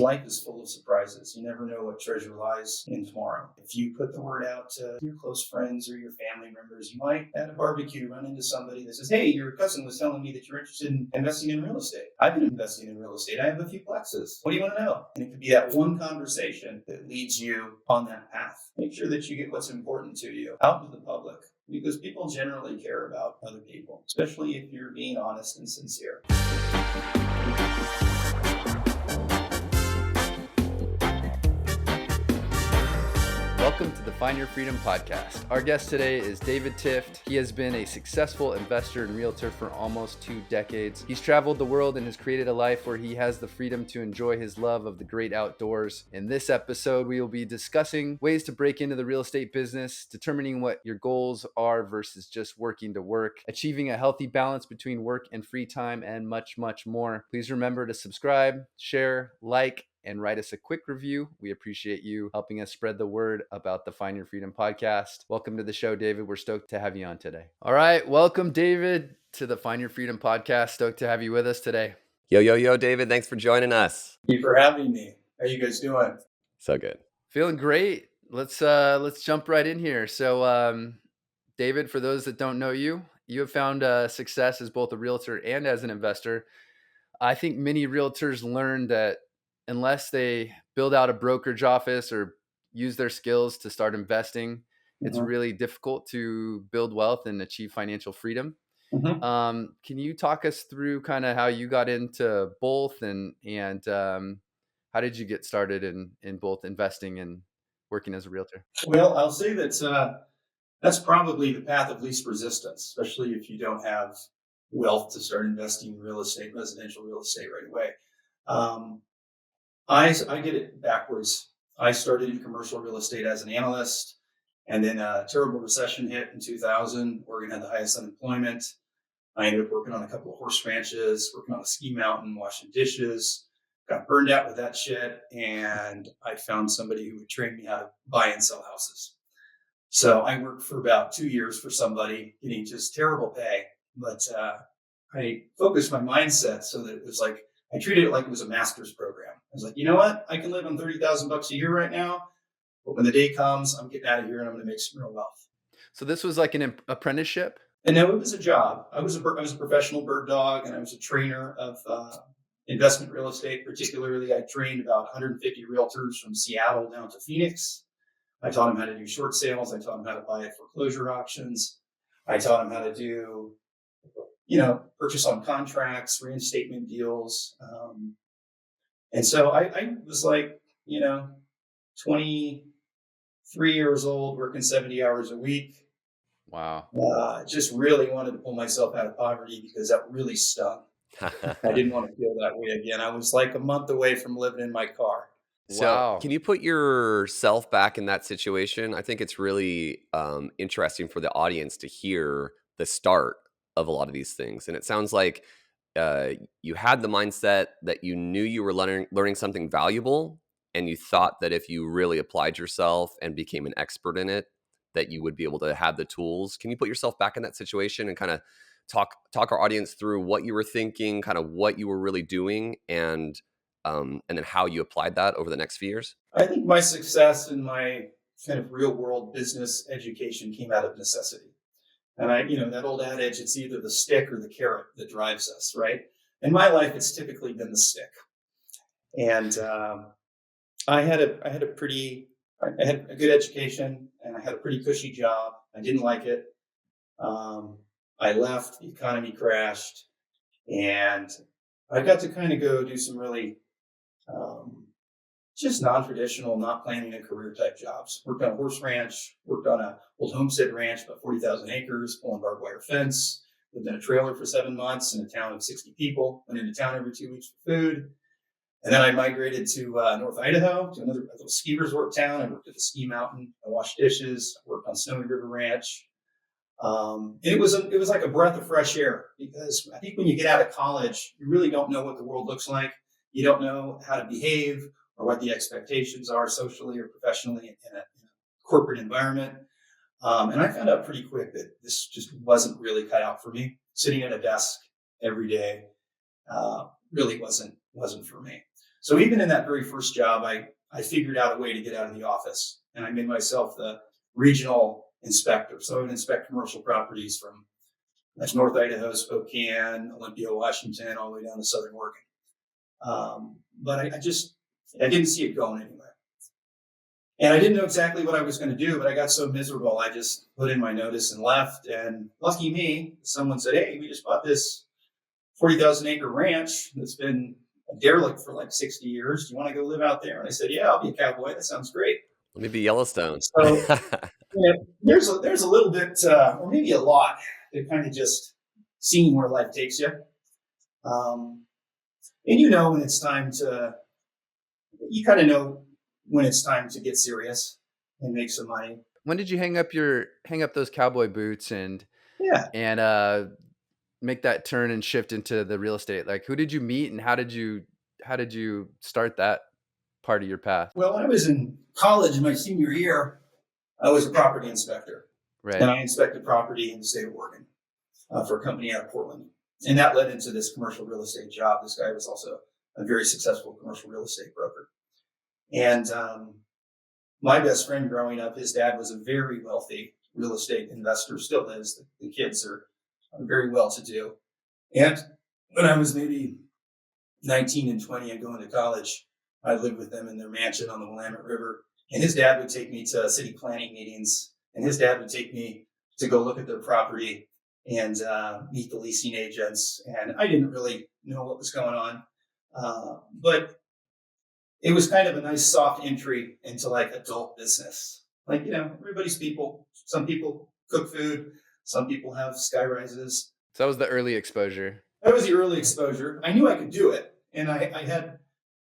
Life is full of surprises. You never know what treasure lies in tomorrow. If you put the word out to your close friends or your family members, you might at a barbecue run into somebody that says, hey, your cousin was telling me that you're interested in investing in real estate. I've been investing in real estate. I have a few plexes. What do you want to know? And it could be that one conversation that leads you on that path. Make sure that you get what's important to you out to the public, because people generally care about other people, especially if you're being honest and sincere. Welcome to the Find Your Freedom podcast. Our guest today is David Tift. He has been a successful investor and realtor for almost 2 decades. He's traveled the world and has created a life where he has the freedom to enjoy his love of the great outdoors. In this episode, we will be discussing ways to break into the real estate business, determining what your goals are versus just working to work, achieving a healthy balance between work and free time, and much, much more. Please remember to subscribe, share, like, and write us a quick review. We appreciate you helping us spread the word about the Find Your Freedom podcast. Welcome to the show, David. We're stoked to have you on today. All right. Welcome, David, to the Find Your Freedom podcast. Stoked to have you with us today. Yo, David. Thanks for joining us. Thank you for having me. How you guys doing? So good. Feeling great. Let's jump right in here. So, David, for those that don't know you, you have found success as both a realtor and as an investor. I think many realtors learn that unless they build out a brokerage office or use their skills to start investing, it's really difficult to build wealth and achieve financial freedom. Can you talk us through kind of how you got into both and how did you get started in both investing and working as a realtor? Well, I'll say that that's probably the path of least resistance, especially if you don't have wealth to start investing in real estate, residential real estate right away. I did it backwards. I started in commercial real estate as an analyst, and then a terrible recession hit in 2000. Oregon had the highest unemployment. I ended up working on a couple of horse ranches, working on a ski mountain, washing dishes, got burned out with that shit, and I found somebody who would train me how to buy and sell houses. So I worked for about 2 years for somebody, getting just terrible pay, but I focused my mindset so that it was like, I treated it like it was a master's program. I was like, you know what? I can live on $30,000 a year right now, but when the day comes, I'm getting out of here and I'm going to make some real wealth. So this was like an apprenticeship? And no, it was a job. I was a professional bird dog, and I was a trainer of investment real estate. Particularly, I trained about 150 realtors from Seattle down to Phoenix. I taught them how to do short sales. I taught them how to buy at foreclosure auctions. I taught them how to do purchase on contracts, reinstatement deals. And so I was like, 23 years old, working 70 hours a week. Wow. Just really wanted to pull myself out of poverty because that really stung. I didn't want to feel that way again. I was like a month away from living in my car. So Wow. Can you put yourself back in that situation? I think it's really interesting for the audience to hear the start of a lot of these things. And it sounds like you had the mindset that you knew you were learning something valuable, and you thought that if you really applied yourself and became an expert in it, that you would be able to have the tools. Can you put yourself back in that situation and kind of talk our audience through what you were thinking, kind of what you were really doing, and then how you applied that over the next few years? I think my success in my kind of real world business education came out of necessity. And that old adage, it's either the stick or the carrot that drives us, right? In my life, it's typically been the stick. And I had a good education, and I had a pretty cushy job. I didn't like it. I left, the economy crashed, and I got to kind of go do some really just non-traditional, not planning a career type jobs. Worked on a horse ranch, worked on a old homestead ranch, about 40,000 acres, pulling barbed wire fence, lived in a trailer for 7 months in a town of 60 people, went into town every 2 weeks for food. And then I migrated to North Idaho, to another little ski resort town. I worked at the ski mountain. I washed dishes. I worked on Snowy River Ranch. And it was like a breath of fresh air, because I think when you get out of college, you really don't know what the world looks like. You don't know how to behave or what the expectations are socially or professionally in a corporate environment. And I found out pretty quick that this just wasn't really cut out for me. Sitting at a desk every day really wasn't for me. So even in that very first job, I figured out a way to get out of the office, and I made myself the regional inspector. So I would inspect commercial properties from like North Idaho, Spokane, Olympia, Washington, all the way down to Southern Oregon. But I didn't see it going anywhere. And I didn't know exactly what I was going to do, but I got so miserable, I just put in my notice and left. And lucky me, someone said, hey, we just bought this 40,000 acre ranch that's been a derelict for like 60 years. Do you want to go live out there? And I said, yeah, I'll be a cowboy. That sounds great. Let me be Yellowstone. So there's a little bit, or maybe a lot, to kind of just seeing where life takes you. And when it's time to, you kind of know when it's time to get serious and make some money. When did you hang up those cowboy boots and make that turn and shift into the real estate? Like, who did you meet and how did you start that part of your path? Well, when I was in college, my senior year, I was a property inspector. Right. And I inspected property in the state of Oregon for a company out of Portland. And that led into this commercial real estate job. This guy was also a very successful commercial real estate broker. And my best friend growing up, his dad was a very wealthy real estate investor, still is. The kids are very well-to-do. And when I was maybe 19 and 20 and going to college, I lived with them in their mansion on the Willamette River. And his dad would take me to city planning meetings. And his dad would take me to go look at their property and meet the leasing agents. And I didn't really know what was going on. But it was kind of a nice soft entry into like adult business. Like, everybody's people. Some people cook food. Some people have sky rises. So that was the early exposure. That was the early exposure. I knew I could do it. And I had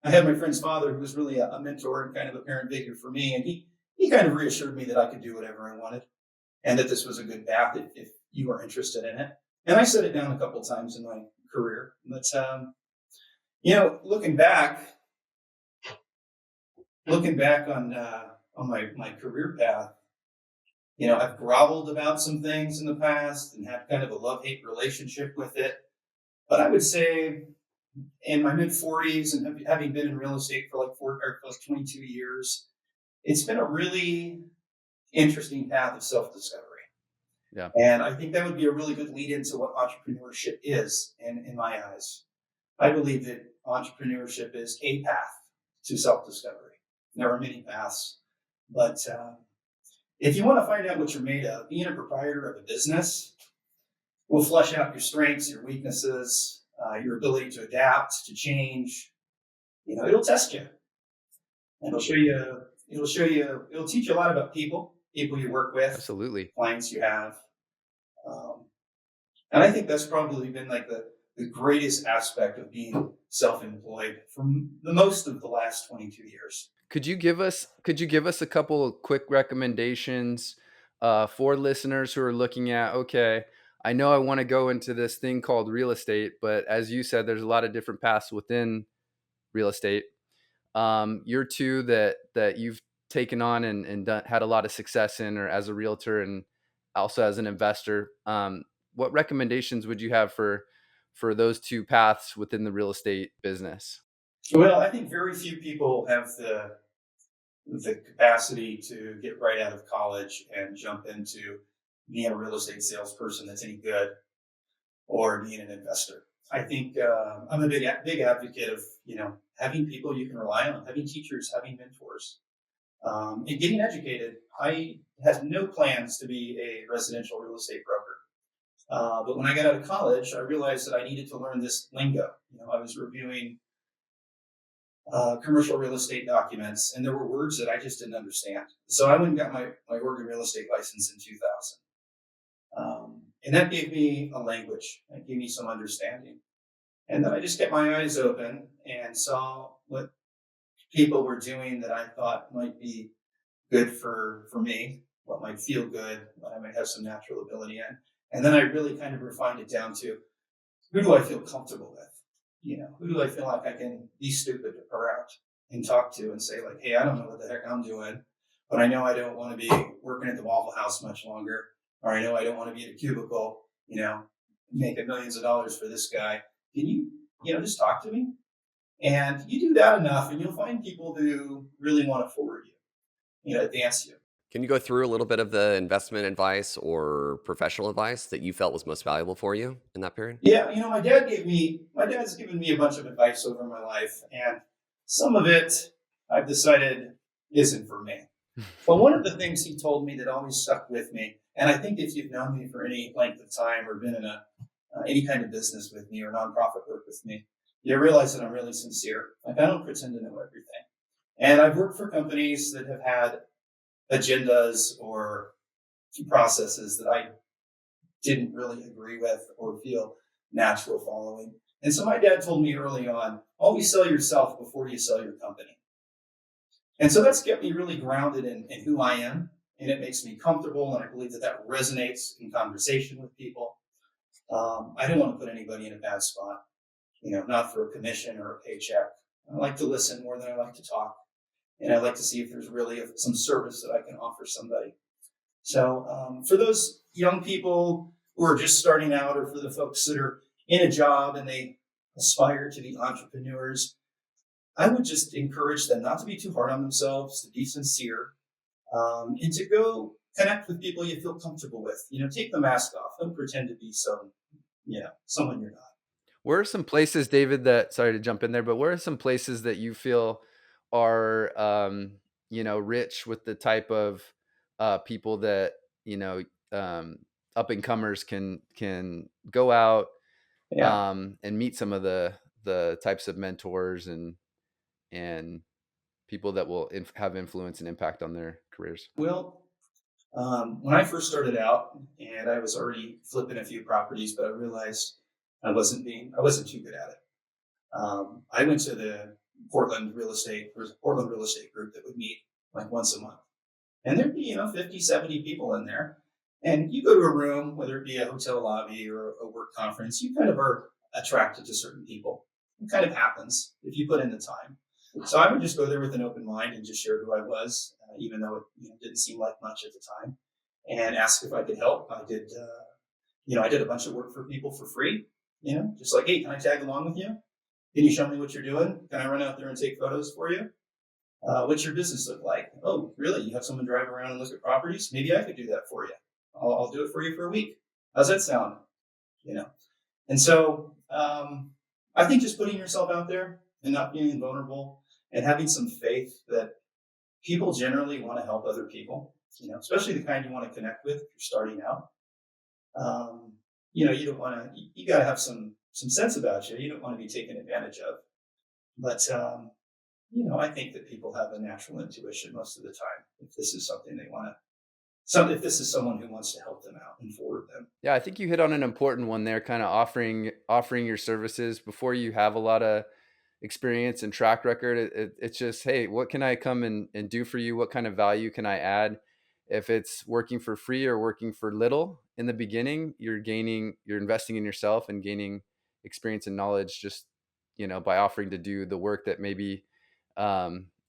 my friend's father, who was really a mentor and kind of a parent figure for me. And he kind of reassured me that I could do whatever I wanted and that this was a good path if you were interested in it. And I set it down a couple of times in my career. But, looking back on my career path, I've groveled about some things in the past and had kind of a love-hate relationship with it. But I would say in my mid-40s and having been in real estate for like 22 years, it's been a really interesting path of self-discovery. Yeah. And I think that would be a really good lead into what entrepreneurship is in my eyes. I believe that entrepreneurship is a path to self-discovery. There are many paths, but if you want to find out what you're made of, being a proprietor of a business will flesh out your strengths, your weaknesses, your ability to adapt, to change. It'll test you. And it'll teach you a lot about people you work with. Absolutely. Clients you have. And I think that's probably been like the greatest aspect of being self-employed for the most of the last 22 years. Could you give us a couple of quick recommendations for listeners who are looking at, okay, I know I want to go into this thing called real estate, but as you said, there's a lot of different paths within real estate. You're two that you've taken on and had a lot of success in, or as a realtor and also as an investor. What recommendations would you have for those two paths within the real estate business? Well, I think very few people have the capacity to get right out of college and jump into being a real estate salesperson that's any good or being an investor. I think I'm a big advocate of, having people you can rely on, having teachers, having mentors, and getting educated. I had no plans to be a residential real estate broker. But when I got out of college, I realized that I needed to learn this lingo. I was reviewing commercial real estate documents, and there were words that I just didn't understand. So I went and got my Oregon real estate license in 2000. And that gave me a language. That gave me some understanding. And then I just kept my eyes open and saw what people were doing that I thought might be good for me, what might feel good, what I might have some natural ability in. And then I really kind of refined it down to, who do I feel comfortable with? Who do I feel like I can be stupid around and talk to and say like, hey, I don't know what the heck I'm doing, but I know I don't want to be working at the Waffle House much longer, or I know I don't want to be in a cubicle, making millions of dollars for this guy. Can you, just talk to me? And you do that enough, and you'll find people who really want to forward you, advance you. Can you go through a little bit of the investment advice or professional advice that you felt was most valuable for you in that period? Yeah, my dad's given me a bunch of advice over my life, and some of it I've decided isn't for me. But one of the things he told me that always stuck with me, and I think if you've known me for any length of time or been in any kind of business with me or nonprofit work with me, you realize that I'm really sincere. Like I don't pretend to know everything. And I've worked for companies that have had agendas or processes that I didn't really agree with or feel natural following. And so my dad told me early on, always sell yourself before you sell your company. And so that's kept me really grounded in who I am. And it makes me comfortable. And I believe that resonates in conversation with people. I don't want to put anybody in a bad spot, not for a commission or a paycheck. I like to listen more than I like to talk. And I like to see if there's really some service that I can offer somebody. So for those young people who are just starting out, or for the folks that are in a job and they aspire to be entrepreneurs, I would just encourage them not to be too hard on themselves, to be sincere, and to go connect with people you feel comfortable with. Take the mask off. Don't pretend to be someone you're not. Where are some places, David, that, sorry to jump in there, but where are some places that you feel are, rich with the type of people that, up and comers can go out Yeah. and meet some of the types of mentors and people that will have influence and impact on their careers? Well, when I first started out, and I was already flipping a few properties, but I realized I wasn't too good at it. I went to the Portland real estate. There was a Portland real estate group that would meet like once a month, and there'd be 50, 70 people in there. And you go to a room, whether it be a hotel lobby or a work conference, you kind of are attracted to certain people. It kind of happens if you put in the time. So I would just go there with an open mind and just share who I was, even though it didn't seem like much at the time, and ask if I could help. I did, I did a bunch of work for people for free. Just like, hey, can I tag along with you? Can you show me what you're doing? Can I run out there and take photos for you? What's your business look like? Oh, really? You have someone drive around and look at properties? Maybe I could do that for you. I'll do it for you for a week. How's that sound? And so I think just putting yourself out there and not being vulnerable and having some faith that people generally want to help other people, especially the kind you want to connect with if you're starting out. You don't want to, you got to have some sense about you. You don't want to be taken advantage of. But, I think that people have a natural intuition most of the time if this is something they want to. So if this is someone who wants to help them out and forward them. Yeah, I think you hit on an important one there, kind of offering your services before you have a lot of experience and track record. It's just, hey, what can I come and do for you? What kind of value can I add? If it's working for free or working for little in the beginning, you're investing in yourself and gaining experience and knowledge just, by offering to do the work that maybe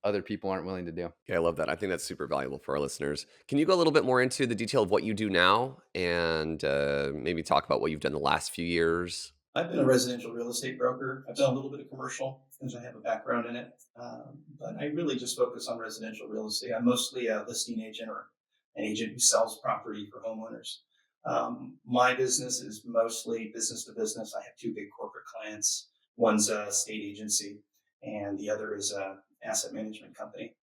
other people aren't willing to do. Yeah, I love that. I think that's super valuable for our listeners. Can you go a little bit more into the detail of what you do now and maybe talk about what you've done the last few years? I've been a residential real estate broker. I've done a little bit of commercial because I have a background in it. But I really just focus on residential real estate. I'm mostly a listing agent or an agent who sells property for homeowners. My business is mostly business to business. I have two big corporate clients. One's a state agency and the other is a asset management company.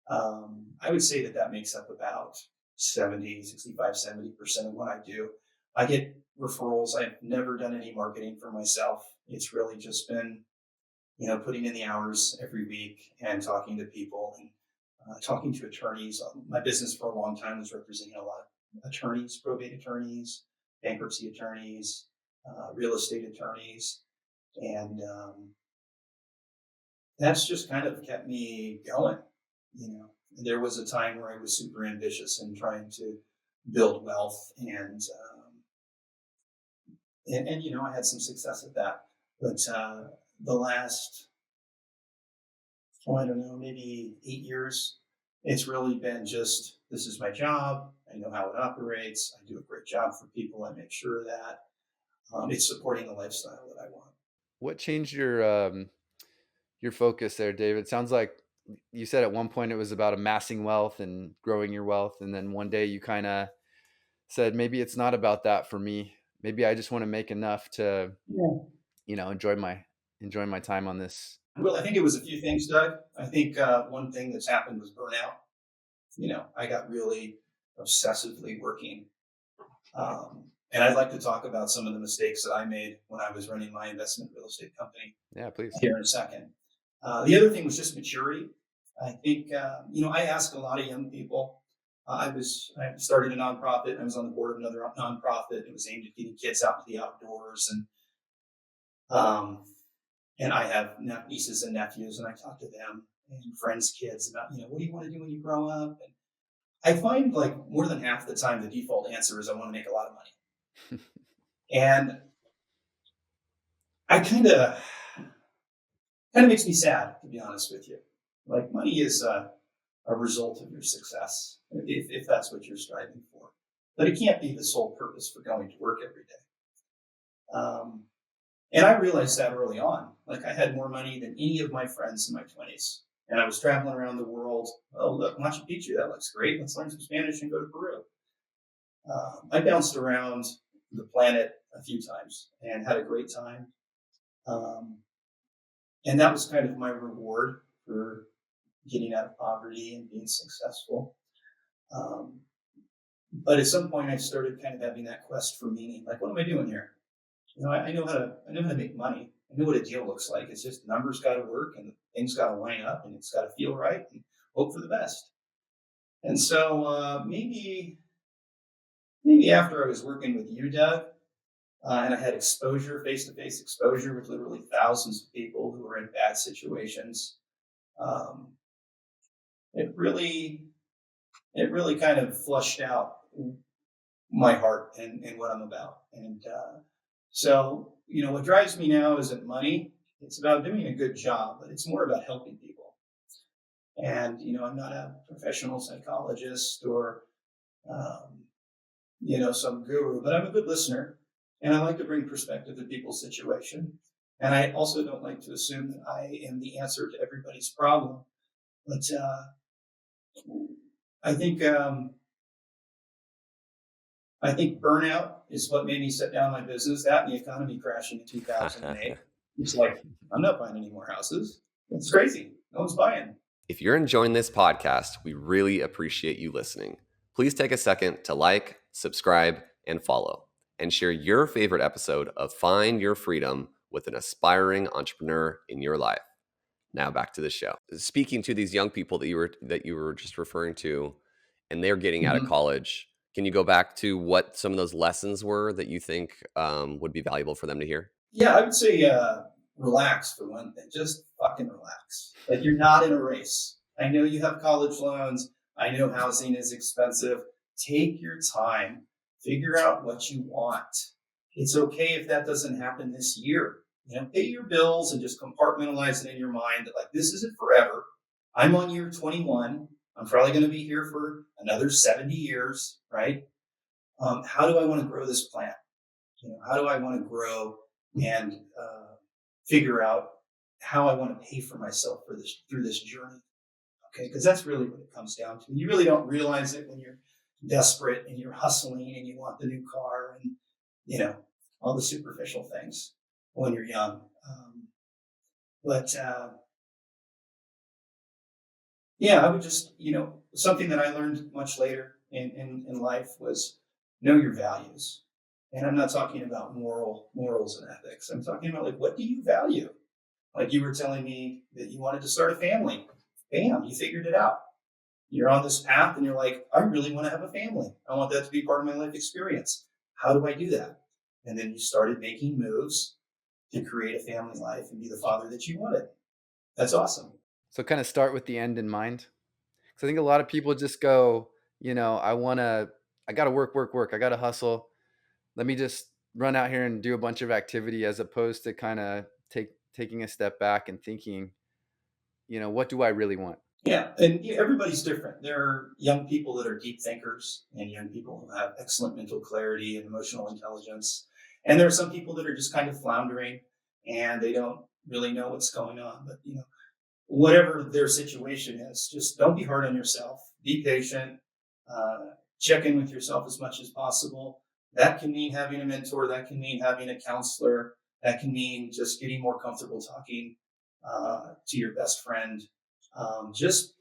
I would say that makes up about 70% of what I do. I get referrals. I've never done any marketing for myself. It's really just been, putting in the hours every week and talking to people and talking to attorneys. My business for a long time was representing a lot of attorneys, probate attorneys, bankruptcy attorneys, real estate attorneys. And that's just kind of kept me going. There was a time where I was super ambitious and trying to build wealth and I had some success at that. But the last, I don't know, maybe 8 years, it's really been just, this is my job. I know how it operates. I do a great job for people. I make sure that it's supporting the lifestyle that I want. What changed your your focus there, David. Sounds like you said at one point it was about amassing wealth and growing your wealth, and then one day you kind of said, maybe it's not about that for me. Maybe I just want to make enough to, Yeah. enjoy my time on this. Well, I think it was a few things, Doug. I think one thing that's happened was burnout. I got really obsessively working. And I'd like to talk about some of the mistakes that I made when I was running my investment real estate company Yeah, please. here in a second. The other thing was just maturity. I think, I ask a lot of young people. I started a nonprofit. I was on the board of another nonprofit. It was aimed at getting kids out to the outdoors. And I have nieces and nephews, and I talk to them and friends' kids about, what do you want to do when you grow up? And I find like more than half the time the default answer is I want to make a lot of money. And I kind of makes me sad, to be honest with you. Like money is a result of your success, if that's what you're striving for. But it can't be the sole purpose for going to work every day. And I realized that early on. Like I had more money than any of my friends in my 20s. And I was traveling around the world. Oh, look, Machu Picchu, that looks great. Let's learn some Spanish and go to Peru. I bounced around the planet a few times and had a great time. And that was kind of my reward for getting out of poverty and being successful. But at some point I started kind of having that quest for meaning. Like, what am I doing here? I know how to make money. I know what a deal looks like. It's just numbers got to work and things got to line up and it's got to feel right and hope for the best. And so maybe after I was working with you, Doug, and I had exposure, face-to-face exposure with literally thousands of people who were in bad situations, it really kind of flushed out my heart and what I'm about. And so, what drives me now isn't money. It's about doing a good job, but it's more about helping people. And, I'm not a professional psychologist or, some guru, but I'm a good listener. And I like to bring perspective to people's situation. And I also don't like to assume that I am the answer to everybody's problem. But I think burnout is what made me set down my business. That and the economy crashing in 2008. It's like, I'm not buying any more houses. It's crazy. No one's buying. If you're enjoying this podcast, we really appreciate you listening. Please take a second to like, subscribe, and follow, and share your favorite episode of Find Your Freedom with an aspiring entrepreneur in your life. Now back to the show. Speaking to these young people that you were just referring to, and they're getting out of college, can you go back to what some of those lessons were that you think would be valuable for them to hear? Yeah, I would say relax for one thing. Just fucking relax. Like you're not in a race. I know you have college loans. I know housing is expensive. Take your time. Figure out what you want. It's okay if that doesn't happen this year. Pay your bills and just compartmentalize it in your mind that like, this isn't forever. I'm on year 21. I'm probably going to be here for another 70 years, right? How do I want to grow this plant? How do I want to grow and figure out how I want to pay for myself through this journey? Okay, because that's really what it comes down to. You really don't realize it when you're desperate and you're hustling and you want the new car and all the superficial things when you're young. I would just, something that I learned much later in life was know your values. And I'm not talking about morals and ethics. I'm talking about like, what do you value? Like you were telling me that you wanted to start a family. Bam, you figured it out. You're on this path and you're like, I really want to have a family. I want that to be part of my life experience. How do I do that? And then you started making moves to create a family life and be the father that you wanted. That's awesome. So kind of start with the end in mind. Because I think a lot of people just go, I got to work. I got to hustle. Let me just run out here and do a bunch of activity as opposed to kind of taking a step back and thinking, what do I really want? Yeah, and everybody's different. There are young people that are deep thinkers and young people who have excellent mental clarity and emotional intelligence. And there are some people that are just kind of floundering and they don't really know what's going on. But whatever their situation is, just don't be hard on yourself. Be patient. Check in with yourself as much as possible. That can mean having a mentor. That can mean having a counselor. That can mean just getting more comfortable talking to your best friend. Just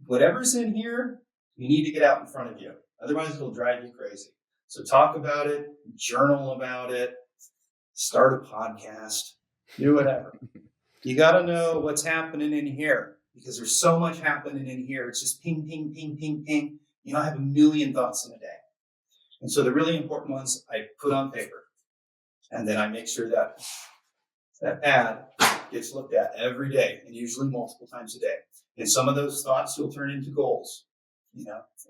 whatever's in here, you need to get out in front of you. Otherwise, it'll drive you crazy. So talk about it, journal about it, start a podcast, do whatever. You got to know what's happening in here because there's so much happening in here. It's just ping, ping, ping, ping, ping. I have a million thoughts in a day. And so the really important ones I put on paper. And then I make sure that that pad gets looked at every day and usually multiple times a day. And some of those thoughts you'll turn into goals,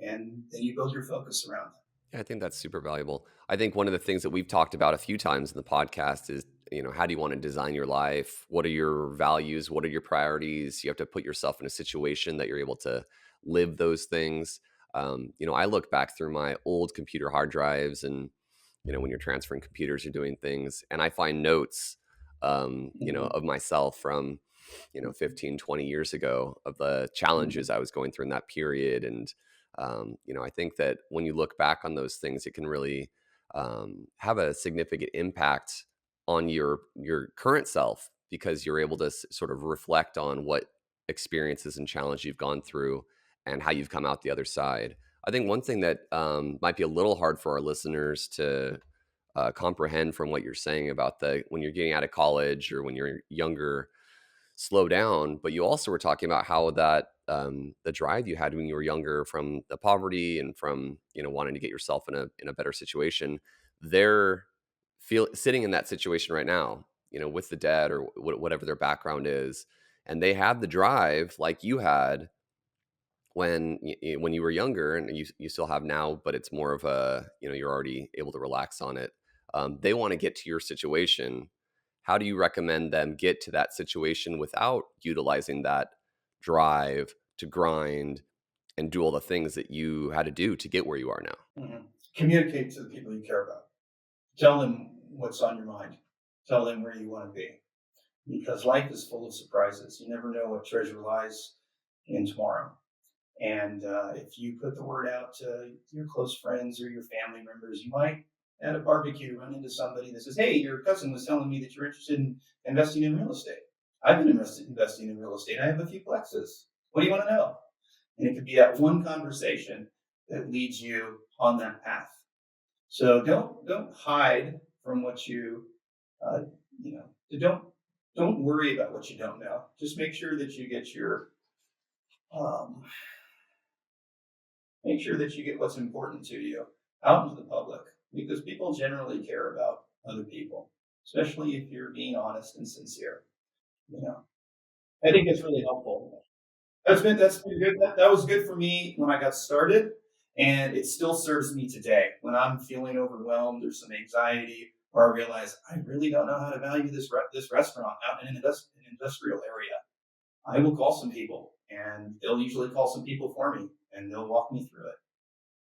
and then you build your focus around them. Yeah, I think that's super valuable. I think one of the things that we've talked about a few times in the podcast is, how do you want to design your life? What are your values? What are your priorities? You have to put yourself in a situation that you're able to live those things. I look back through my old computer hard drives and, when you're transferring computers, you're doing things, and I find notes, of myself from, 15, 20 years ago of the challenges I was going through in that period. And, I think that when you look back on those things, it can really have a significant impact on your current self because you're able to sort of reflect on what experiences and challenges you've gone through and how you've come out the other side. I think one thing that might be a little hard for our listeners to comprehend from what you're saying about when you're getting out of college or when you're younger, slow down. But you also were talking about how that the drive you had when you were younger from the poverty and from wanting to get yourself in a better situation. They're sitting in that situation right now, with the debt or whatever their background is, and they have the drive like you had when you were younger, and you still have now, but it's more of a you're already able to relax on it. They want to get to your situation. How do you recommend them get to that situation without utilizing that drive to grind and do all the things that you had to do to get where you are now? Mm-hmm. Communicate to the people you care about. Tell them what's on your mind. Tell them where you want to be. Because life is full of surprises. You never know what treasure lies in tomorrow. And if you put the word out to your close friends or your family members, you might at a barbecue run into somebody that says, hey, your cousin was telling me that you're interested in investing in real estate. I've been investing in real estate. I have a few plexes. What do you want to know? And it could be that one conversation that leads you on that path. So don't hide from what don't worry about what you don't know. Just make sure that you get what's important to you out into the public, because people generally care about other people, especially if you're being honest and sincere. I think it's really helpful. That's been good. That was good for me when I got started, and it still serves me today when I'm feeling overwhelmed or some anxiety, or I realize I really don't know how to value this restaurant out in an industrial area. I will call some people, and they'll usually call some people for me, and they'll walk me through it.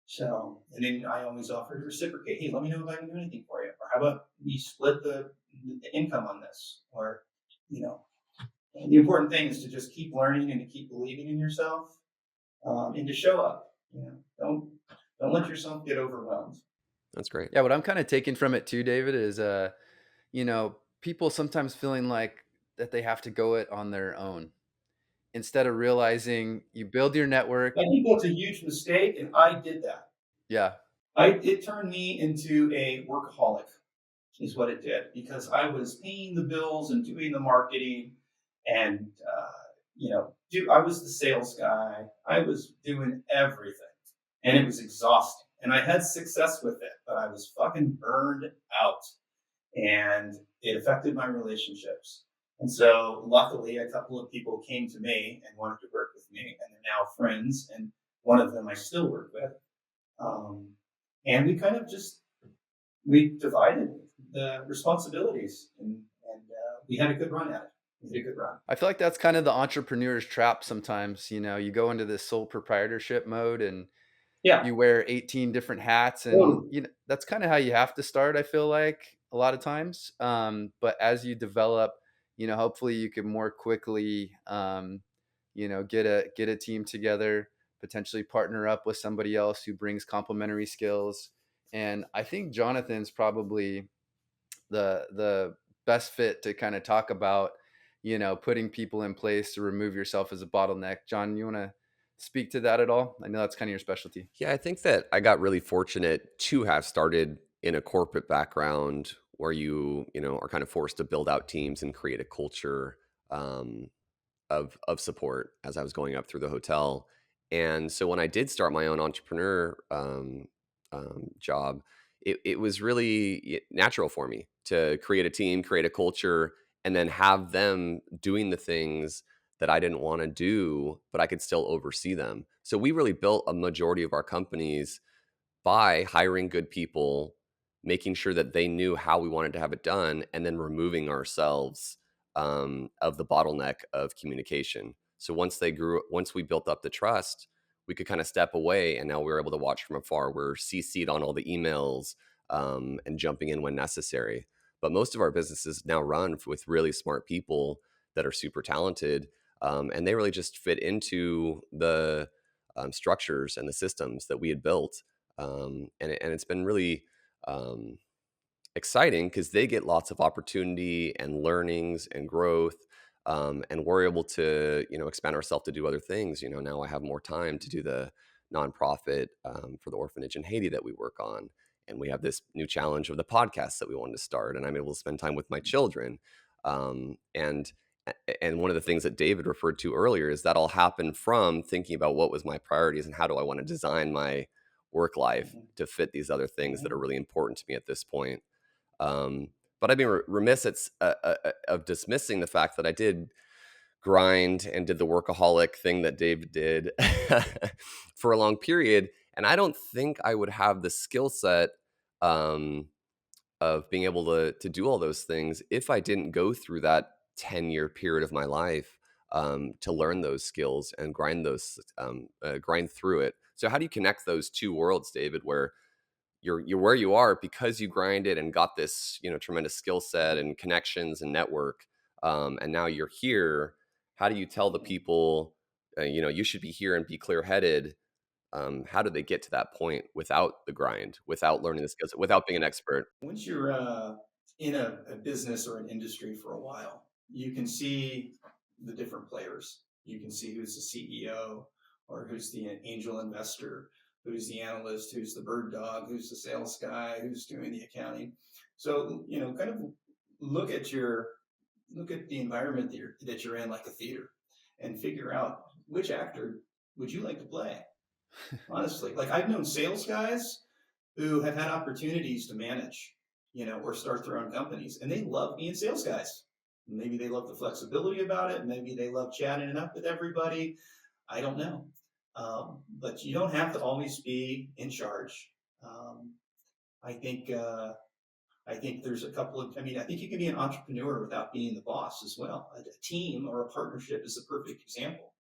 So, and then I always offer to reciprocate. Hey, let me know if I can do anything for you, or how about we split the income on this, or the important thing is to just keep learning and to keep believing in yourself, and to show up. Don't let yourself get overwhelmed. That's great. Yeah, what I'm kind of taking from it too, David, is people sometimes feeling like that they have to go it on their own instead of realizing you build your network. I think that's a huge mistake, and I did that. Yeah. It turned me into a workaholic, is what it did, because I was paying the bills and doing the marketing, and I was the sales guy. I was doing everything, and it was exhausting. And I had success with it, but I was fucking burned out, and it affected my relationships. And so luckily a couple of people came to me and wanted to work with me, and they're now friends. And one of them I still work with. And we kind of we divided the responsibilities, and we had a good run at it. I feel like that's kind of the entrepreneur's trap sometimes. You go into this sole proprietorship mode and you wear 18 different hats, and that's kind of how you have to start, I feel like, a lot of times. But as you develop hopefully you can more quickly, get a team together, potentially partner up with somebody else who brings complementary skills. And I think Jonathan's probably the best fit to kind of talk about, putting people in place to remove yourself as a bottleneck. John, you want to speak to that at all? I know that's kind of your specialty. Yeah, I think that I got really fortunate to have started in a corporate background where you are kind of forced to build out teams and create a culture. Um, of support as I was going up through the hotel. And so when I did start my own entrepreneur job, it was really natural for me to create a team, create a culture, and then have them doing the things that I didn't want to do, but I could still oversee them. So we really built a majority of our companies by hiring good people, making sure that they knew how we wanted to have it done, and then removing ourselves of the bottleneck of communication. So once we built up the trust, we could kind of step away, and now we're able to watch from afar. We're CC'd on all the emails and jumping in when necessary. But most of our businesses now run with really smart people that are super talented, and they really just fit into the structures and the systems that we had built. It's been really exciting because they get lots of opportunity and learnings and growth. And we're able to, expand ourselves to do other things. Now I have more time to do the nonprofit for the orphanage in Haiti that we work on. And we have this new challenge of the podcast that we wanted to start. And I'm able to spend time with my children. And one of the things that David referred to earlier is that all happened from thinking about what was my priorities and how do I want to design my work life to fit these other things that are really important to me at this point. But I'd be remiss of dismissing the fact that I did grind and did the workaholic thing that Dave did for a long period. And I don't think I would have the skill set of being able to do all those things if I didn't go through that 10-year period of my life to learn those skills and grind through it. So how do you connect those two worlds, David, where you're where you are because you grinded and got this, tremendous skill set and connections and network. And now you're here. How do you tell the people, you should be here and be clear headed? How do they get to that point without the grind, without learning the skills, without being an expert? Once you're in a business or an industry for a while, you can see the different players. You can see who's the CEO or who's the angel investor, who's the analyst, who's the bird dog, who's the sales guy, who's doing the accounting. So, kind of look at the environment that you're in, like a theater, and figure out which actor would you like to play. Honestly, like I've known sales guys who have had opportunities to manage, or start their own companies, and they love being sales guys. Maybe they love the flexibility about it. Maybe they love chatting it up with everybody. I don't know. But you don't have to always be in charge. Um, I think there's a couple of. I mean, I think you can be an entrepreneur without being the boss as well. A team or a partnership is a perfect example.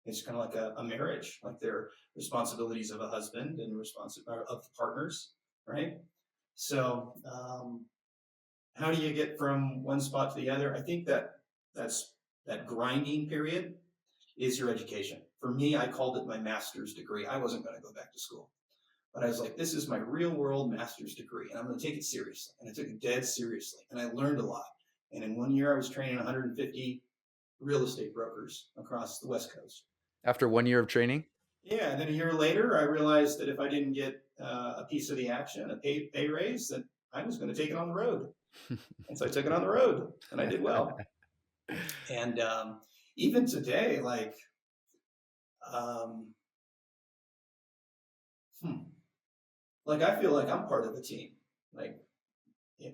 It's kind of like a marriage, like their responsibilities of a husband and of the partners, right? So, how do you get from one spot to the other? I think that grinding period is your education. For me, I called it my master's degree. I wasn't going to go back to school, but I was like, this is my real world master's degree, and I'm going to take it seriously. And I took it dead seriously, and I learned a lot. And in 1 year, I was training 150 real estate brokers across the West Coast. After 1 year of training? Yeah, and then a year later, I realized that if I didn't get a piece of the action, a pay raise, that I was going to take it on the road. And so I took it on the road, and I did well. And even today, like, I feel like I'm part of a team. Like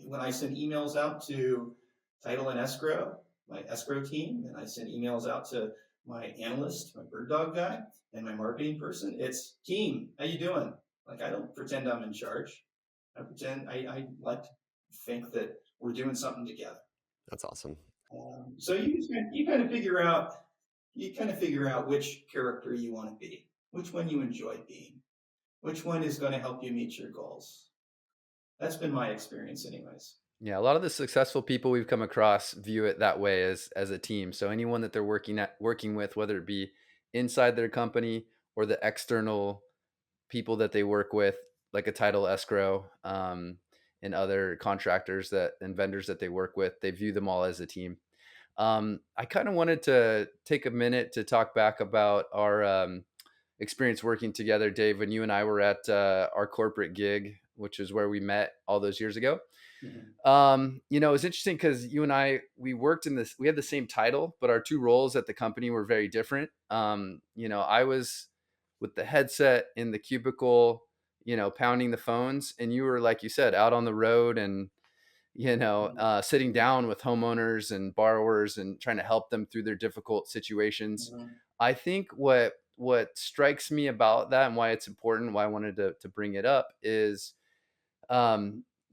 when I send emails out to title and escrow, my escrow team, and I send emails out to my analyst, my bird dog guy, and my marketing person, it's team. How you doing? Like I don't pretend I'm in charge. I like to think that we're doing something together. That's awesome. So you kind of figure out which character you want to be, which one you enjoy being, which one is going to help you meet your goals. That's been my experience anyways. Yeah, a lot of the successful people we've come across view it that way as a team. So anyone that they're working with, whether it be inside their company or the external people that they work with, like a title escrow, and other contractors that and vendors that they work with, they view them all as a team. I kind of wanted to take a minute to talk back about our experience working together, Dave, when you and I were at our corporate gig, which is where we met all those years ago. Mhm. It was interesting because you and we worked in this, we had the same title, but our two roles at the company were very different. I was with the headset in the cubicle, pounding the phones, and you were, like you said, out on the road and, sitting down with homeowners and borrowers and trying to help them through their difficult situations. Mhm. I think what strikes me about that and why it's important, why I wanted to bring it up is,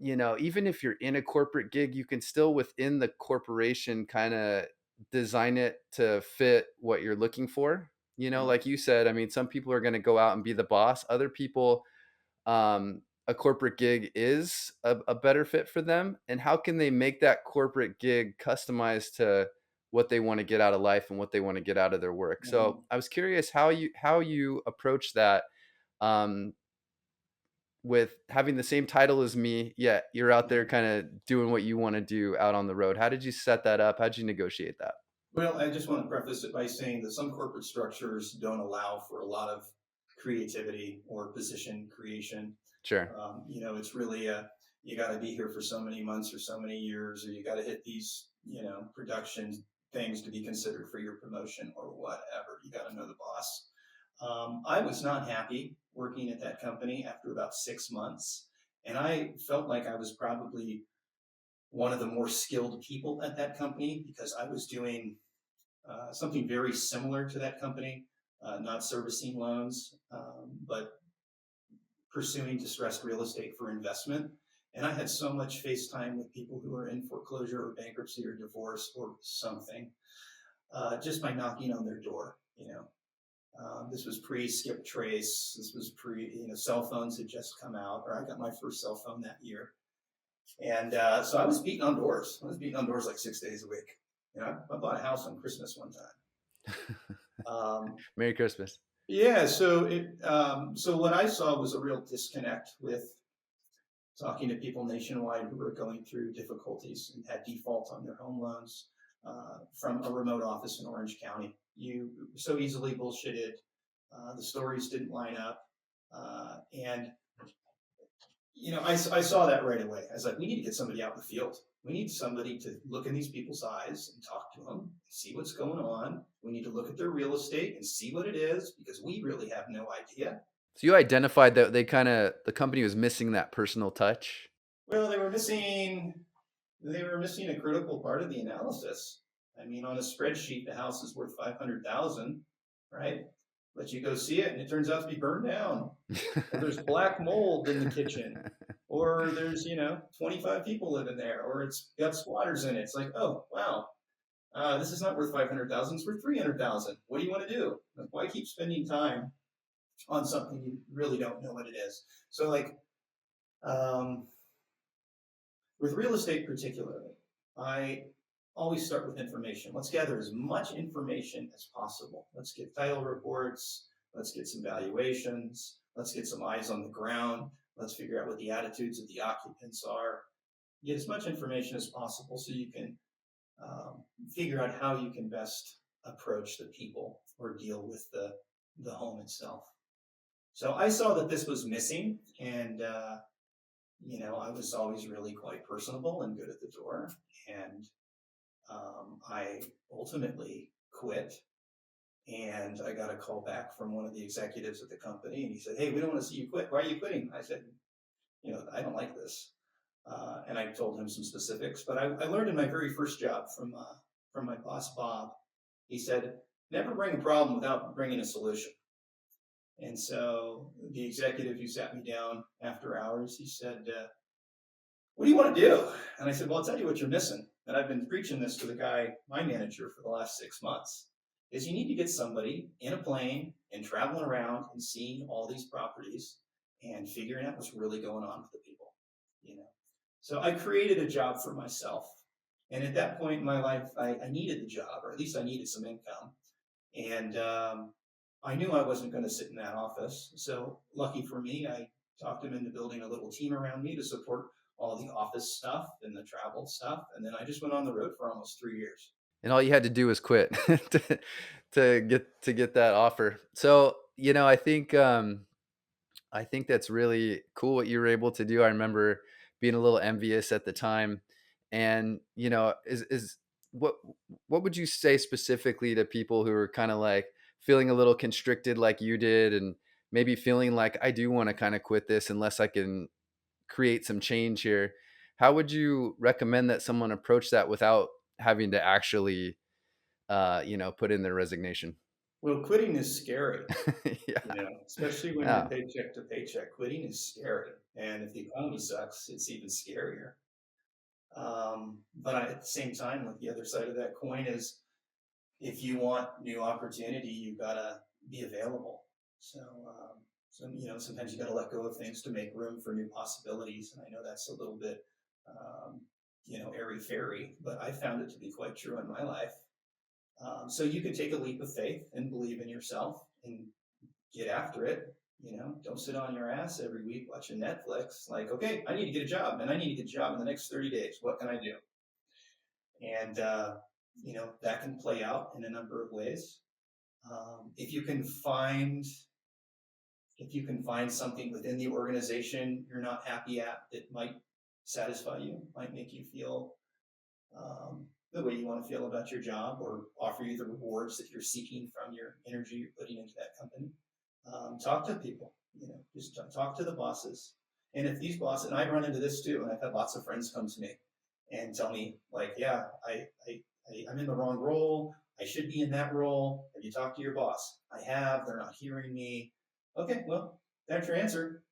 even if you're in a corporate gig, you can still within the corporation kind of design it to fit what you're looking for. Mhm. Like you said, I mean, some people are going to go out and be the boss. Other people, a corporate gig is a better fit for them. And how can they make that corporate gig customized to what they want to get out of life and what they want to get out of their work? So Mhm. I was curious how you approach that, um, with having the same title as me, yet you're out there Mhm. kind of doing what you want to do out on the road. How did you set that up? How did you negotiate that? Well, I just want to preface it by saying that some corporate structures don't allow for a lot of creativity or position creation. Sure. It's really you got to be here for so many months or so many years, or you got to hit these, production things to be considered for your promotion or whatever. You got to know the boss. I was not happy working at that company after about 6 months, and I felt like I was probably one of the more skilled people at that company because I was doing something very similar to that company, not servicing loans, but pursuing distressed real estate for investment. And I had so much face time with people who were in foreclosure or bankruptcy or divorce or something, just by knocking on their door. This was pre Skip Trace. This was pre, cell phones had just come out, or I got my first cell phone that year. And so I was beating on doors. I was beating on doors like 6 days a week. I bought a house on Christmas one time. Merry Christmas. Yeah, so what I saw was a real disconnect with talking to people nationwide who were going through difficulties and had default on their home loans, from a remote office in Orange County. You so easily bullshitted. The stories didn't line up, and I saw that right away. I was like, we need to get somebody out in the field. We need somebody to look in these people's eyes and talk to them, see what's going on. We need to look at their real estate and see what it is because we really have no idea. So you identified that the company was missing that personal touch. Well, they were missing a critical part of the analysis. I mean, on a spreadsheet, the house is worth 500,000, right? But you go see it, and it turns out to be burned down, or there's black mold in the kitchen, or there's 25 people living there, or it's got squatters in it. It's like, oh wow, this is not worth 500,000. It's worth 300,000. What do you want to do? Like, why keep spending time on something you really don't know what it is? So like, um, with real estate particularly, I always start with information. Let's gather as much information as possible. Let's get title reports. Let's get some valuations. Let's get some eyes on the ground. Let's figure out what the attitudes of the occupants are. Get as much information as possible so you can figure out how you can best approach the people or deal with the home itself. So I saw that this was missing, and I was always really quite personable and good at the door. And I ultimately quit. And I got a call back from one of the executives at the company, and he said, "Hey, we don't want to see you quit. Why are you quitting?" I said, "I don't like this." And I told him some specifics. But I learned in my very first job from my boss, Bob. He said, "Never bring a problem without bringing a solution." And so the executive who sat me down after hours, he said, "What do you want to do?" And I said, "Well, I'll tell you what you're missing." And I've been preaching this to the guy, my manager, for the last 6 months, is you need to get somebody in a plane and traveling around and seeing all these properties and figuring out what's really going on with the people. You know, So I created a job for myself. And at that point in my life, I needed the job, or at least I needed some income. And I knew I wasn't going to sit in that office. So lucky for me, I talked him into building a little team around me to support all the office stuff and the travel stuff. And then I just went on the road for almost 3 years. And all you had to do was quit to, to get that offer. So, I think that's really cool what you were able to do. I remember being a little envious at the time. And, is what what would you say specifically to people who are kind of like feeling a little constricted like you did, and maybe feeling like I do want to kind of quit this unless I can create some change here? How would you recommend that someone approach that without having to actually put in their resignation? Well, quitting is scary, Yeah. especially when you're Yeah. paycheck to paycheck. Quitting is scary. And if the economy sucks, it's even scarier. But at the same time, like the other side of that coin is if you want new opportunity, you've got to be available. So, sometimes you got to let go of things to make room for new possibilities. And I know that's a little bit, um, airy fairy, but I found it to be quite true in my life. So you can take a leap of faith and believe in yourself and get after it. Don't sit on your ass every week watching Netflix. Like, okay, I need to get a job, and I need to get a job in the next 30 days. What can I do? And that can play out in a number of ways. If you can find something within the organization you're not happy at that might satisfy you, might make you feel the way you want to feel about your job, or offer you the rewards that you're seeking from your energy you're putting into that company. Talk to people, just talk to the bosses. And if these bosses, and I run into this too, and I've had lots of friends come to me and tell me, like, yeah, I'm in the wrong role. I should be in that role. Have you talked to your boss? I have. They're not hearing me. Okay, well, that's your answer.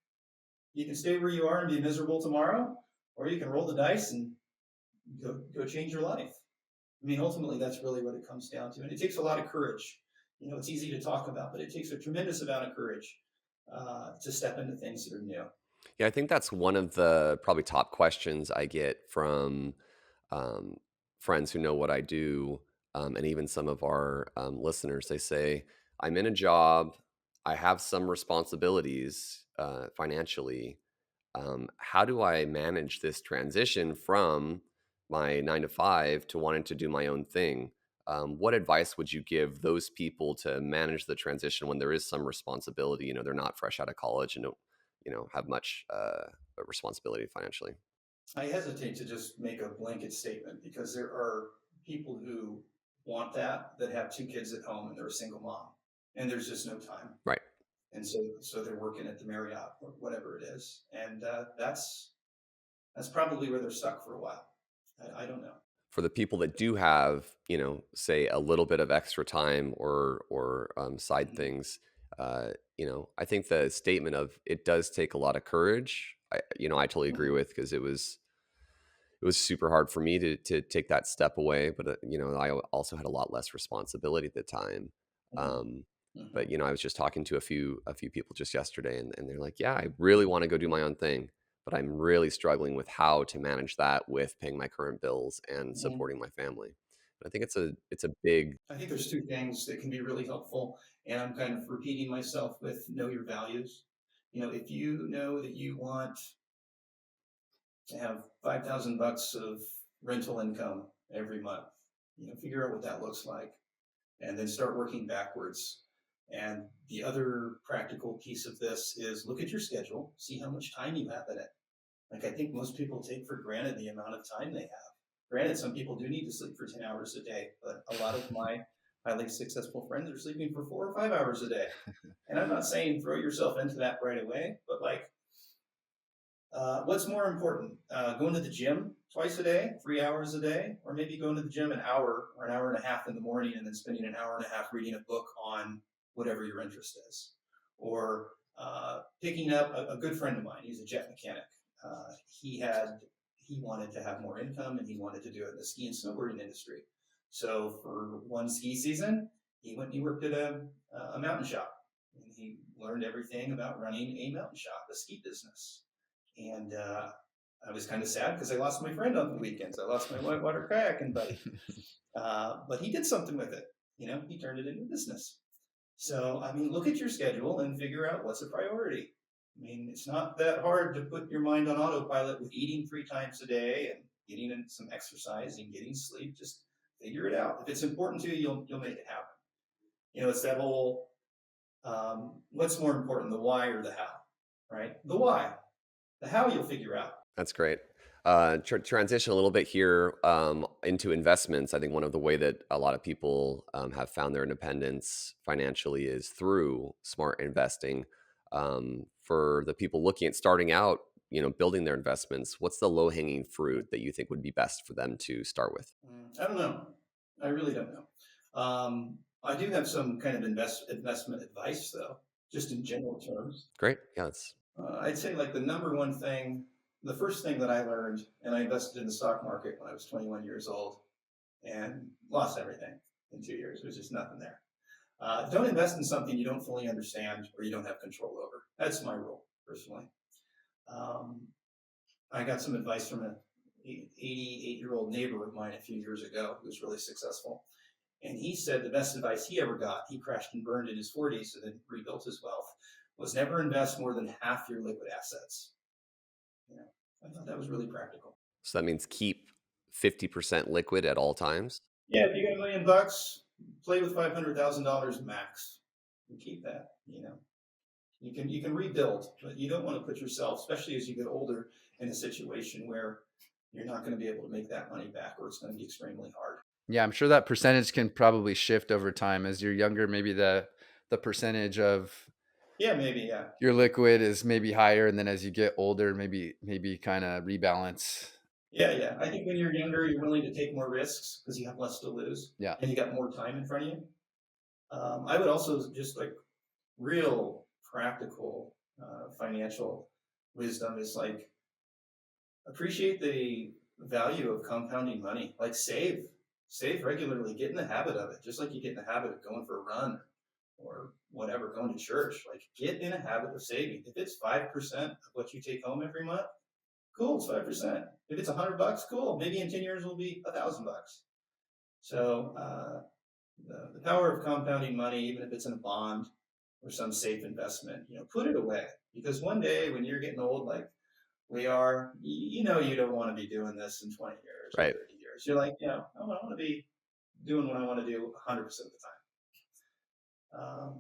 You can stay where you are and be miserable tomorrow, or you can roll the dice and go change your life. I mean, ultimately, that's really what it comes down to. And it takes a lot of courage. It's easy to talk about, but it takes a tremendous amount of courage to step into things that are new. Yeah, I think that's one of the probably top questions I get from um, friends who know what I do, and even some of our listeners. They say, I'm in a job, I have some responsibilities financially. How do I manage this transition from my 9 to 5 to wanting to do my own thing? What advice would you give those people to manage the transition when there is some responsibility? They're not fresh out of college and don't, have much responsibility financially. I hesitate to just make a blanket statement because there are people who want that have 2 kids at home and they're a single mom, and there's just no time. Right. And so they're working at the Marriott or whatever it is, and that's probably where they're stuck for a while. I don't know. For the people that do have, say a little bit of extra time or side Mhm. things, I think the statement of it does take a lot of courage. I totally agree Mhm. with, because it was super hard for me to take that step away, but I also had a lot less responsibility at the time. Mhm. Um, but Mhm. I was just talking to a few people just yesterday, and they're like, yeah, I really want to go do my own thing, but I'm really struggling with how to manage that with paying my current bills and Mhm. supporting my family. But I think it's a big. I think there's 2 things that can be really helpful, and I'm kind of repeating myself with know your values. If you know that you want to have $5,000 of rental income every month, figure out what that looks like, and then start working backwards. And the other practical piece of this is look at your schedule, see how much time you have in it. Like, I think most people take for granted the amount of time they have. Granted, some people do need to sleep for 10 hours a day, but a lot of my highly successful friends are sleeping for 4 or 5 hours a day. And I'm not saying throw yourself into that right away, but like, what's more important? Going to the gym twice a day, 3 hours a day, or maybe going to the gym an hour or an hour and a half in the morning and then spending an hour and a half reading a book on whatever your interest is? Or picking up a good friend of mine, he's a jet mechanic. He wanted to have more income and he wanted to do it in the ski and snowboarding industry. So for one ski season, he went and he worked at a mountain shop, and he learned everything about running a mountain shop, a ski business. And I was kind of sad because I lost my friend on the weekends. I lost my whitewater kayaking buddy. But he did something with it. He turned it into business. So, I mean, look at your schedule and figure out what's a priority. I mean, it's not that hard to put your mind on autopilot with eating 3 times a day and getting in some exercise and getting sleep. Just figure it out. If it's important to you, you'll make it happen. It's that whole what's more important, the why or the how, right? The why. The how you'll figure out. That's great. Transition a little bit here into investments. I think one of the way that a lot of people have found their independence financially is through smart investing. For the people looking at starting out, building their investments, what's the low-hanging fruit that you think would be best for them to start with? I don't know. I really don't know. I do have some kind of investment advice, though, just in general terms. Great. Yeah, that's I'd say like the first thing that I learned, and I invested in the stock market when I was 21 years old and lost everything in 2 years. There was just nothing there. Don't invest in something you don't fully understand or you don't have control over. That's my rule, personally. I got some advice from an 88-year-old neighbor of mine a few years ago who was really successful. And he said the best advice he ever got, he crashed and burned in his 40s and then rebuilt his wealth, was never invest more than half your liquid assets. I thought that was really practical. So that means keep 50% liquid at all times? Yeah, if you got $1 million, play with $500,000 max and keep that. You can rebuild, but you don't want to put yourself, especially as you get older, in a situation where you're not going to be able to make that money back, or it's going to be extremely hard. Yeah, I'm sure that percentage can probably shift over time. As you're younger, maybe the percentage of maybe your liquid is maybe higher, and then as you get older, maybe kind of rebalance. Yeah. I think when you're younger, you're willing to take more risks because you have less to lose. Yeah. And you got more time in front of you. I would also just like real practical financial wisdom is like appreciate the value of compounding money. Like save regularly, get in the habit of it, just like you get in the habit of going for a run or whatever, going to church. Like get in a habit of saving. If it's 5% of what you take home every month, cool, it's 5%. If it's $100, cool. Maybe in 10 years it'll be $1,000. So the power of compounding money, even if it's in a bond or some safe investment, put it away, because one day when you're getting old, like we are, you don't want to be doing this in 20 years or 30 years. You're like, I want to be doing what I want to do 100% of the time.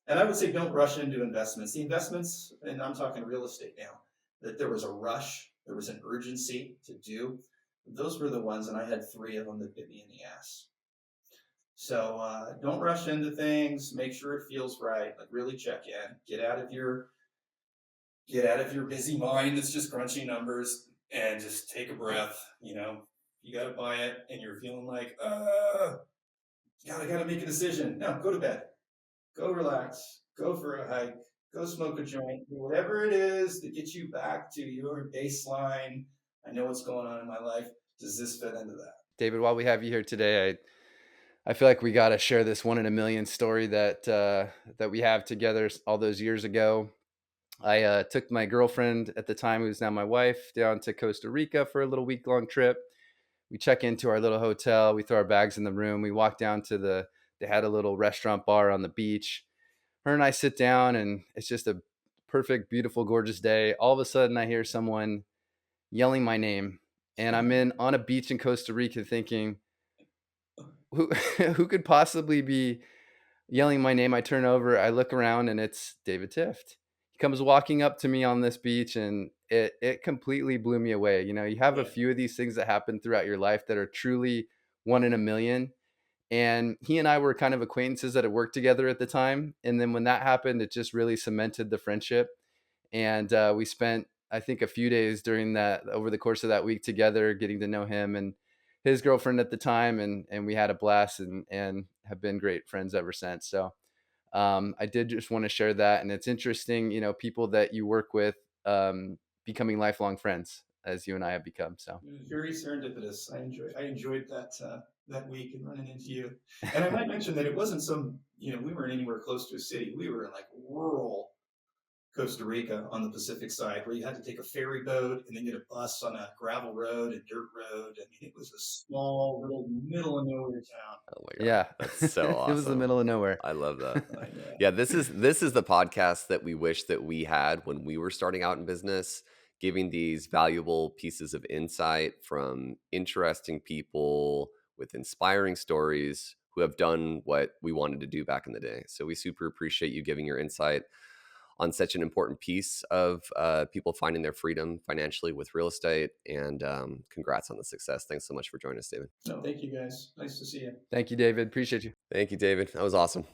And I would say don't rush into investments. The investments, and I'm talking real estate now, that there was a rush, there was an urgency to do. Those were the ones, and I had 3 of them that bit me in the ass. So don't rush into things. Make sure it feels right. Like really check in. Get out of your busy mind that's just crunching numbers and just take a breath. You got to buy it, and you're feeling like, I got to make a decision. No, go to bed. Go relax. Go for a hike. Go smoke a joint. Whatever it is that gets you back to your baseline. I know what's going on in my life. Does this fit into that? David, while we have you here today, I feel like we got to share this 1 in a million story that we have together all those years ago. I took my girlfriend at the time, who's now my wife, down to Costa Rica for a little week-long trip. We check into our little hotel. We throw our bags in the room. We walk down to they had a little restaurant bar on the beach. Her and I sit down, and it's just a perfect, beautiful, gorgeous day. All of a sudden, I hear someone yelling my name, and I'm on a beach in Costa Rica thinking, who could possibly be yelling my name? I turn over, I look around, and it's David Tift. He comes walking up to me on this beach, and it completely blew me away. You have a few of these things that happen throughout your life that are truly 1 in a million. And he and I were kind of acquaintances that had worked together at the time. And then when that happened, it just really cemented the friendship. And we spent, I think, a few days over the course of that week together, getting to know him and his girlfriend at the time. And we had a blast and have been great friends ever since. So I did just want to share that. And it's interesting, people that you work with becoming lifelong friends, as you and I have become. So it was very serendipitous. I enjoyed that week and running into you. And I might mention that it wasn't we weren't anywhere close to a city. We were in like rural Costa Rica on the Pacific side, where you had to take a ferry boat and then get a bus on a gravel road and dirt road. I mean, it was a small little middle of nowhere town. Oh my God. Yeah. That's so awesome. It was the middle of nowhere. I love that. I know. Yeah, this is the podcast that we wish that we had when we were starting out in business, giving these valuable pieces of insight from interesting people with inspiring stories who have done what we wanted to do back in the day. So we super appreciate you giving your insight on such an important piece of people finding their freedom financially with real estate. And congrats on the success. Thanks so much for joining us, David. No, thank you guys. Nice to see you. Thank you, David. Appreciate you. Thank you, David. That was awesome.